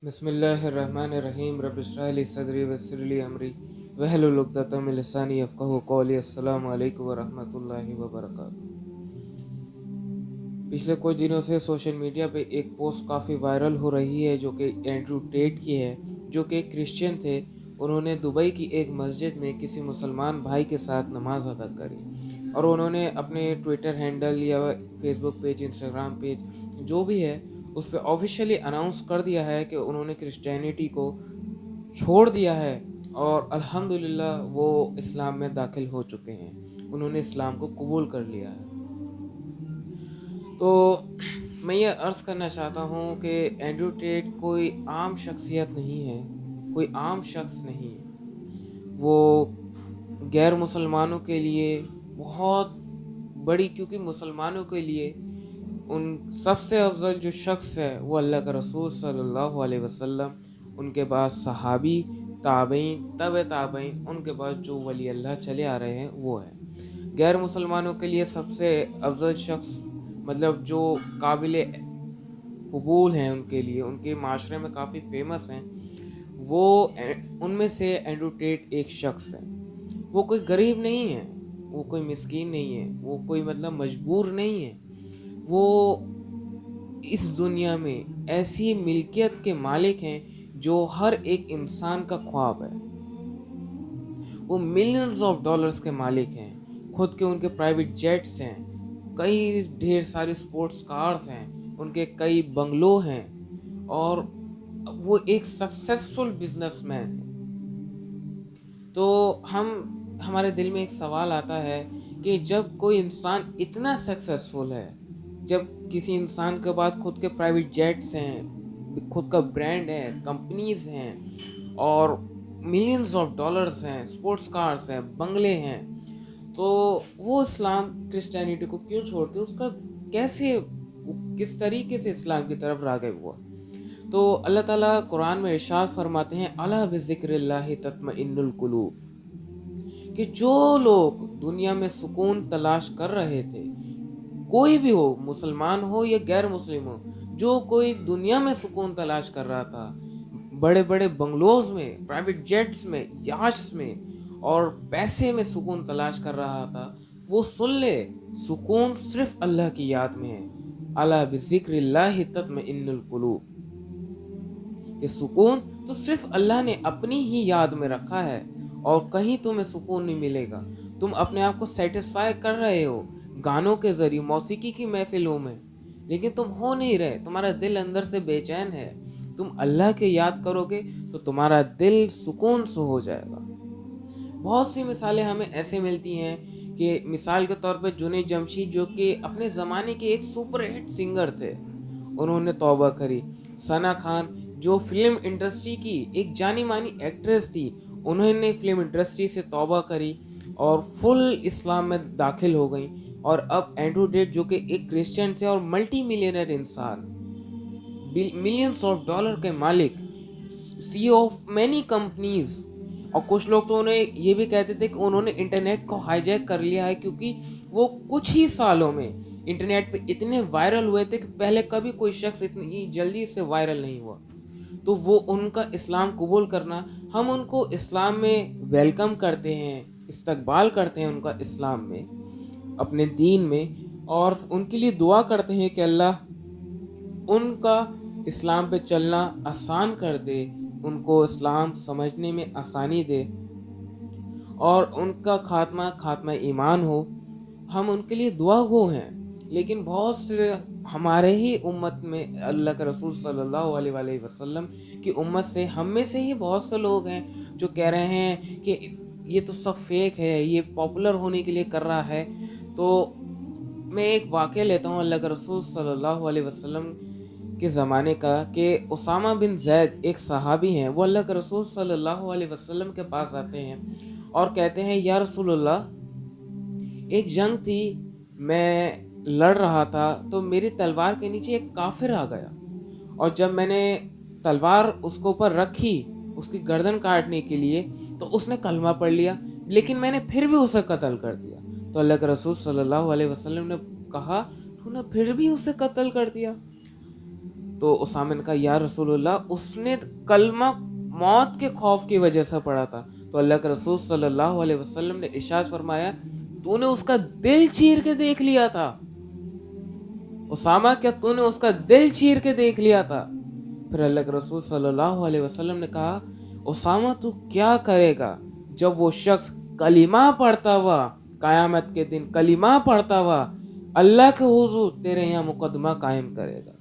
बिस्मिल्लाहिर्रहमानिर्रहीम रब इश्रह ली सदरी वयस्सिर ली अमरी वहलुल उक़दतम मिन लिसानी यफ़क़हू क़ौली। अस्सलामु अलैकुम व रहमतुल्लाहि व बरकातुहू। पिछले कुछ दिनों से सोशल मीडिया पे एक पोस्ट काफ़ी वायरल हो रही है जो कि एंड्रू टेट की है, जो कि एक क्रिश्चियन थे। उन्होंने दुबई की एक मस्जिद में किसी मुसलमान भाई के साथ नमाज अदा करी और उन्होंने अपने ट्विटर हैंडल या फेसबुक पेज, इंस्टाग्राम पेज जो भी है उस पर ऑफिशियली अनाउंस कर दिया है कि उन्होंने क्रिश्चियनिटी को छोड़ दिया है और अल्हम्दुलिल्लाह वो इस्लाम में दाखिल हो चुके हैं। उन्होंने इस्लाम को कबूल कर लिया है। तो मैं ये अर्ज़ करना चाहता हूँ कि एंड्रू टेट कोई आम शख्सियत नहीं है, कोई आम शख्स नहीं है। वो गैर मुसलमानों के लिए बहुत बड़ी, क्योंकि मुसलमानों के लिए उन सबसे अफजल जो शख्स है वो अल्लाह का रसूल सल्लल्लाहु अलैहि वसल्लम, उनके बाद सहाबी, ताबईन, तब ताबईन, उनके बाद जो वली अल्लाह चले आ रहे हैं वो है। गैर मुसलमानों के लिए सबसे अफजल शख्स, मतलब जो काबिल कबूल हैं उनके लिए, उनके माशरे में काफ़ी फेमस हैं, वो उनमें से एंड्रू टेट एक शख्स है। वो कोई गरीब नहीं है, वो कोई मिस्कीन नहीं है, वो कोई मतलब मजबूर नहीं है। वो इस दुनिया में ऐसी मिल्कियत के मालिक हैं जो हर एक इंसान का ख्वाब है। वो मिलियंस ऑफ डॉलर्स के मालिक हैं, खुद के उनके प्राइवेट जेट्स हैं, कई ढेर सारी स्पोर्ट्स कार्स हैं, उनके कई बंगलो हैं और वो एक सक्सेसफुल बिजनेसमैन है। तो हमारे दिल में एक सवाल आता है कि जब कोई इंसान इतना सक्सेसफुल है, जब किसी इंसान के पास खुद के प्राइवेट जेट्स हैं, खुद का ब्रांड है, कंपनीज हैं और मिलियंस ऑफ डॉलर्स हैं, स्पोर्ट्स कार्स हैं, बंगले हैं, तो वो इस्लाम क्रिश्चियनिटी को क्यों छोड़ के उसका कैसे, किस तरीके से इस्लाम की तरफ राग़िब हुआ? तो अल्लाह ताला कुरान में इरशाद फरमाते हैं, अला बिज़िक्रिल्लाहि तत्मइन्नुल कुलूब, कि जो लोग दुनिया में सुकून तलाश कर रहे थे, कोई भी हो, मुसलमान हो या गैर मुस्लिम हो, जो कोई दुनिया में सुकून तलाश कर रहा था, बड़े बड़े बंगलोज में, प्राइवेट जेट्स में, याट्स में और पैसे में सुकून तलाश कर रहा था, वो सुन ले, सुकून सिर्फ अल्लाह की याद में है। अला बिज़िक्रिल्लाहि तत्मइन्नुल कुलूब, कि सुकून तो सिर्फ अल्लाह ने अपनी ही याद में रखा है और कहीं तुम्हें सुकून नहीं मिलेगा। तुम अपने आप को सेटिस्फाई कर रहे हो गानों के ज़रिए, मौसीकी की महफिलों में, लेकिन तुम हो नहीं रहे, तुम्हारा दिल अंदर से बेचैन है। तुम अल्लाह के याद करोगे तो तुम्हारा दिल सुकून से हो जाएगा। बहुत सी मिसालें हमें ऐसे मिलती हैं कि मिसाल के तौर पे जुनैद जमशीद, जो कि अपने ज़माने के एक सुपर हिट सिंगर थे, उन्होंने तौबा करी। सना खान, जो फिल्म इंडस्ट्री की एक जानी मानी एक्ट्रेस थी, उन्होंने फिल्म इंडस्ट्री से तौबा करी और फुल इस्लाम में दाखिल हो गई। और अब एंड्रू टेट, जो कि एक क्रिश्चियन थे और मल्टी मिलियनर इंसान, मिलियंस ऑफ डॉलर के मालिक, सीईओ ऑफ मैनी कंपनीज, और कुछ लोग तो उन्हें ये भी कहते थे कि उन्होंने इंटरनेट को हाईजैक कर लिया है, क्योंकि वो कुछ ही सालों में इंटरनेट पे इतने वायरल हुए थे कि पहले कभी कोई शख्स इतनी जल्दी से वायरल नहीं हुआ। तो वो उनका इस्लाम कबूल करना, हम उनको इस्लाम में वेलकम करते हैं, इस्तकबाल करते हैं उनका इस्लाम में, अपने दीन में, और उनके लिए दुआ करते हैं कि अल्लाह उनका इस्लाम पे चलना आसान कर दे, उनको इस्लाम समझने में आसानी दे और उनका खात्मा ईमान हो। हम उनके लिए दुआ गो हैं। लेकिन बहुत से हमारे ही उम्मत में, अल्लाह के रसूल सल्लल्लाहु अलैहि वसल्लम की उम्मत से, हम में से ही बहुत से लोग हैं जो कह रहे हैं कि ये तो सब फेक है, ये पॉपुलर होने के लिए कर रहा है। तो मैं एक वाक़या लेता हूँ अल्लाह के रसूल सल्लल्लाहु अलैहि वसल्लम के ज़माने का, कि उसामा बिन ज़ैद एक सहाबी हैं, वो अल्लाह के रसूल सल्लल्लाहु अलैहि वसल्लम के पास आते हैं और कहते हैं, या रसूलल्लाह, एक जंग थी, मैं लड़ रहा था तो मेरी तलवार के नीचे एक काफिर आ गया, और जब मैंने तलवार उसके ऊपर रखी उसकी गर्दन काटने के लिए, तो उसने कलमा पढ़ लिया, लेकिन मैंने फिर भी उसे कत्ल कर दिया। तो अल्लाह के रसूल सल्लल्लाहु अलैहि वसल्लम ने कहा, तूने फिर भी उसे कत्ल कर दिया? تو اسامہ نے کہا یا رسول اللہ اس نے کلمہ موت کے خوف کی وجہ سے پڑھا تھا. تو اللہ کے رسول صلی اللہ علیہ وسلم نے ارشاد فرمایا تو نے اس کا دل چیر کے دیکھ لیا تھا. اسامہ کیا تو نے اس کا دل چیر کے دیکھ لیا تھا؟ پھر اللہ کے رسول صلی اللہ علیہ وسلم نے کہا اسامہ تو کیا کرے گا جب وہ شخص کلمہ پڑھتا ہوا قیامت کے دن کلمہ پڑھتا ہوا اللہ کے حضور تیرے یہاں مقدمہ قائم کرے گا.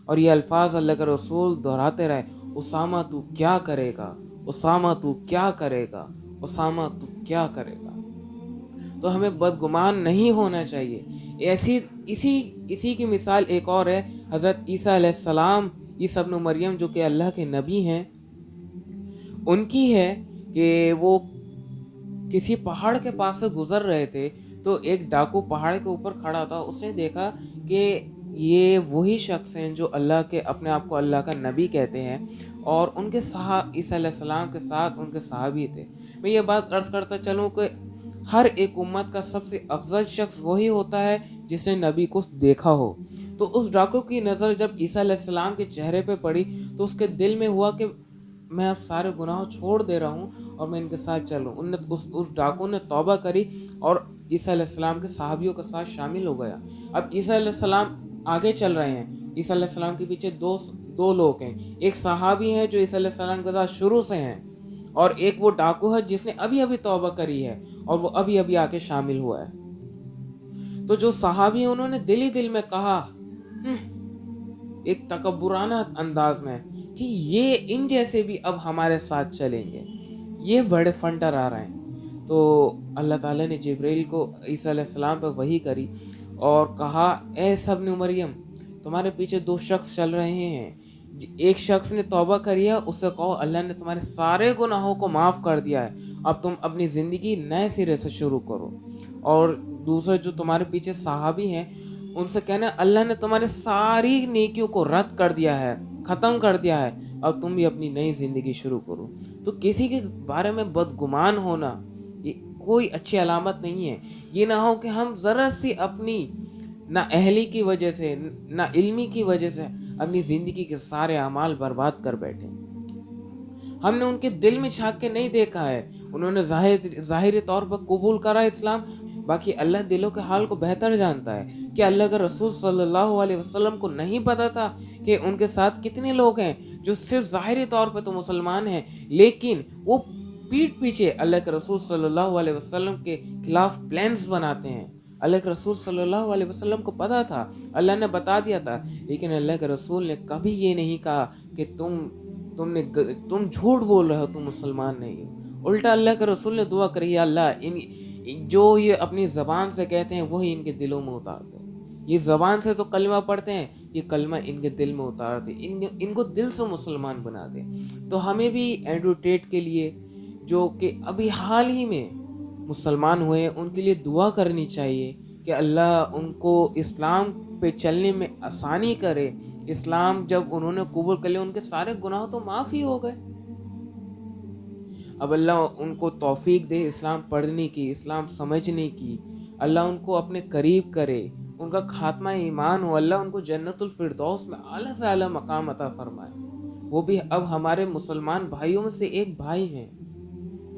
اور یہ الفاظ اللہ کے رسول دہراتے رہے اسامہ تو کیا کرے گا، اسامہ تو کیا کرے گا، اسامہ تو کیا کرے گا. تو ہمیں بدگمان نہیں ہونا چاہیے. اسی کی مثال ایک اور ہے حضرت عیسیٰ علیہ السلام، عیسیٰ ابن مریم جو کہ اللہ کے نبی ہیں، ان کی ہے کہ وہ کسی پہاڑ کے پاس سے گزر رہے تھے تو ایک ڈاکو پہاڑ کے اوپر کھڑا تھا. اس نے دیکھا کہ یہ وہی شخص ہیں جو اللہ کے اپنے آپ کو اللہ کا نبی کہتے ہیں اور ان کے عیسیٰ علیہ السلام کے ساتھ ان کے صحابی تھے. میں یہ بات عرض کرتا چلوں کہ ہر ایک امت کا سب سے افضل شخص وہی ہوتا ہے جس نے نبی کو دیکھا ہو. تو اس ڈاکو کی نظر جب عیسیٰ علیہ السلام کے چہرے پہ پڑی تو اس کے دل میں ہوا کہ میں اب سارے گناہ چھوڑ دے رہا ہوں اور میں ان کے ساتھ چلوں. اس ڈاکو نے توبہ کری اور عیسیٰ علیہ السلام کے صحابیوں کے ساتھ شامل ہو گیا. اب عیسیٰ علیہ السلام آگے چل رہے ہیں، عیسیٰ علیہ السلام کے پیچھے دو لوگ ہیں. ایک صحابی ہیں جو عیسیٰ علیہ السلام کے ساتھ شروع سے ہیں اور ایک وہ ڈاکو ہے جس نے ابھی توبہ کری ہے اور وہ ابھی آ کے شامل ہوا ہے. تو جو صحابی ہیں انہوں نے دل میں کہا ایک تکبرانہ انداز میں کہ یہ ان جیسے بھی اب ہمارے ساتھ چلیں گے، یہ بڑے فنٹر آ رہے ہیں. تو اللہ تعالیٰ نے جبرائیل کو عیسیٰ علیہ السلام پہ وحی کری اور کہا اے عیسیٰ ابن مریم تمہارے پیچھے دو شخص چل رہے ہیں، ایک شخص نے توبہ کری ہے، اس سے کہو اللہ نے تمہارے سارے گناہوں کو معاف کر دیا ہے، اب تم اپنی زندگی نئے سرے سے شروع کرو. اور دوسرے جو تمہارے پیچھے صحابی ہیں ان سے کہنا اللہ نے تمہارے ساری نیکیوں کو رد کر دیا ہے، ختم کر دیا ہے، اب تم بھی اپنی نئی زندگی شروع کرو. تو کسی کے بارے میں بدگمان ہونا یہ کوئی اچھی علامت نہیں ہے. یہ نہ ہو کہ ہم ذرا سی اپنی نہ اہلی کی وجہ سے نہ علمی کی وجہ سے اپنی زندگی کے سارے اعمال برباد کر بیٹھیں. ہم نے ان کے دل میں جھانک کے نہیں دیکھا ہے، انہوں نے ظاہری طور پر قبول کرا اسلام، باقی اللہ دلوں کے حال کو بہتر جانتا ہے. کہ اللہ کے رسول صلی اللہ علیہ وسلم کو نہیں پتا تھا کہ ان کے ساتھ کتنے لوگ ہیں جو صرف ظاہری طور پہ تو مسلمان ہیں لیکن وہ پیٹھ پیچھے اللہ کے رسول صلی اللہ علیہ وسلم کے خلاف پلانز بناتے ہیں. اللہ کے رسول صلی اللہ علیہ وسلم کو پتا تھا، اللہ نے بتا دیا تھا، لیکن اللہ کے رسول نے کبھی یہ نہیں کہا کہ تم جھوٹ بول رہے ہو، تم مسلمان نہیں ہو. الٹا اللہ کے رسول نے دعا کری اللہ جو یہ اپنی زبان سے کہتے ہیں وہی ان کے دلوں میں اتار دے. یہ زبان سے تو کلمہ پڑھتے ہیں، یہ کلمہ ان کے دل میں اتار دے، ان کو دل سے مسلمان بنا دے. تو ہمیں بھی اینڈریو ٹیٹ کے لیے جو کہ ابھی حال ہی میں مسلمان ہوئے ان کے لیے دعا کرنی چاہیے کہ اللہ ان کو اسلام پہ چلنے میں آسانی کرے. اسلام جب انہوں نے قبول کر لیا ان کے سارے گناہ تو معاف ہی ہو گئے. اب اللہ ان کو توفیق دے اسلام پڑھنے کی، اسلام سمجھنے کی. اللہ ان کو اپنے قریب کرے، ان کا خاتمہ ایمان ہو. اللہ ان کو جنت الفردوس میں اعلیٰ سے اعلیٰ مقام عطا فرمائے. وہ بھی اب ہمارے مسلمان بھائیوں میں سے ایک بھائی ہیں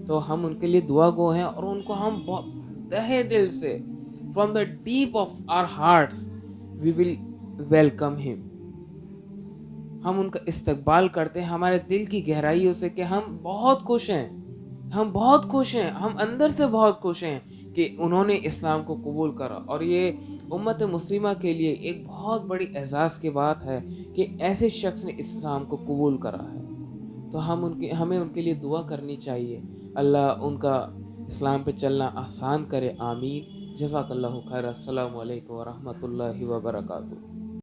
تو ہم ان کے لیے دعا گو ہیں اور ان کو ہم تہہ دل سے from the deep of our hearts we will welcome him. ہم ان کا استقبال کرتے ہیں ہمارے دل کی گہرائیوں سے کہ ہم بہت خوش ہیں، ہم اندر سے بہت خوش ہیں کہ انہوں نے اسلام کو قبول کرا. اور یہ امت مسلمہ کے لیے ایک بہت بڑی اعزاز کی بات ہے کہ ایسے شخص نے اسلام کو قبول کرا ہے. تو ہمیں ان کے لیے دعا کرنی چاہیے، اللہ ان کا اسلام پہ چلنا آسان کرے. آمین. جزاک اللہ خیر. السلام علیکم ورحمۃ اللہ وبرکاتہ.